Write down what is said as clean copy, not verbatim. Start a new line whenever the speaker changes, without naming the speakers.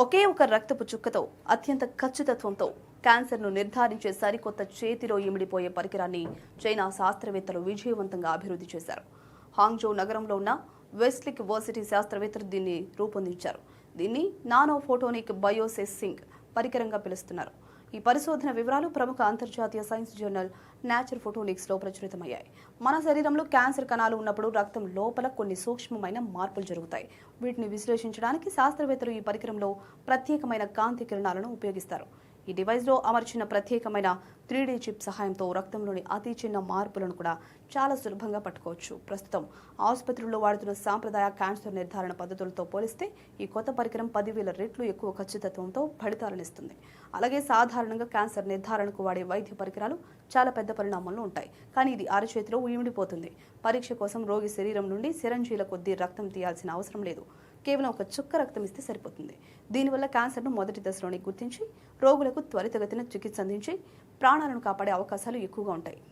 ఒకే ఒక రక్తపు చుక్కతో అత్యంత ఖచ్చితత్వంతో క్యాన్సర్ను నిర్ధారించే సరికొత్త చేతిలో ఇమిడిపోయే పరికరాన్ని చైనా శాస్త్రవేత్తలు విజయవంతంగా అభివృద్ధి చేశారు. హాంగ్జౌ నగరంలో ఉన్న వెస్ట్లిక్ వర్సిటీ శాస్త్రవేత్తలు దీన్ని రూపొందించారు. దీన్ని నానో ఫోటోనిక్ బయోసెన్సింగ్ పరికరంగా పిలుస్తున్నారు. ఈ పరిశోధన వివరాలు ప్రముఖ అంతర్జాతీయ సైన్స్ జర్నల్ నేచర్ ఫోటోనిక్స్ లో ప్రచురితమయ్యాయి. మన శరీరంలో క్యాన్సర్ కణాలు ఉన్నప్పుడు రక్తం లోపల కొన్ని సూక్ష్మమైన మార్పులు జరుగుతాయి. వీటిని విశ్లేషించడానికి శాస్త్రవేత్తలు ఈ పరికరంలో ప్రత్యేకమైన కాంతి కిరణాలను ఉపయోగిస్తారు. ఈ డివైస్లో అమర్చిన ప్రత్యేకమైన 3D చిప్ సహాయంతో రక్తంలోని అతి చిన్న మార్పులను కూడా చాలా సులభంగా పట్టుకోవచ్చు. ప్రస్తుతం ఆసుపత్రుల్లో వాడుతున్న సాంప్రదాయ క్యాన్సర్ నిర్ధారణ పద్ధతులతో పోలిస్తే ఈ కొత్త పరికరం 10,000 రెట్లు ఎక్కువ ఖచ్చితత్వంతో ఫలితాలనిస్తుంది. అలాగే సాధారణంగా క్యాన్సర్ నిర్ధారణకు వాడే వైద్య పరికరాలు చాలా పెద్ద పరిణామంలో ఉంటాయి. కానీ ఇది అరచేతిలో ఇమిడిపోతుంది. పరీక్ష కోసం రోగి శరీరం నుండి సిరంజీల కొద్దీ రక్తం తీయాల్సిన అవసరం లేదు. కేవలం ఒక చుక్క రక్తం ఇస్తే సరిపోతుంది. దీనివల్ల క్యాన్సర్ను మొదటి దశలోనే గుర్తించి రోగులకు త్వరితగతిన చికిత్స అందించి ప్రాణాలను కాపాడే అవకాశాలు ఎక్కువగా ఉంటాయి.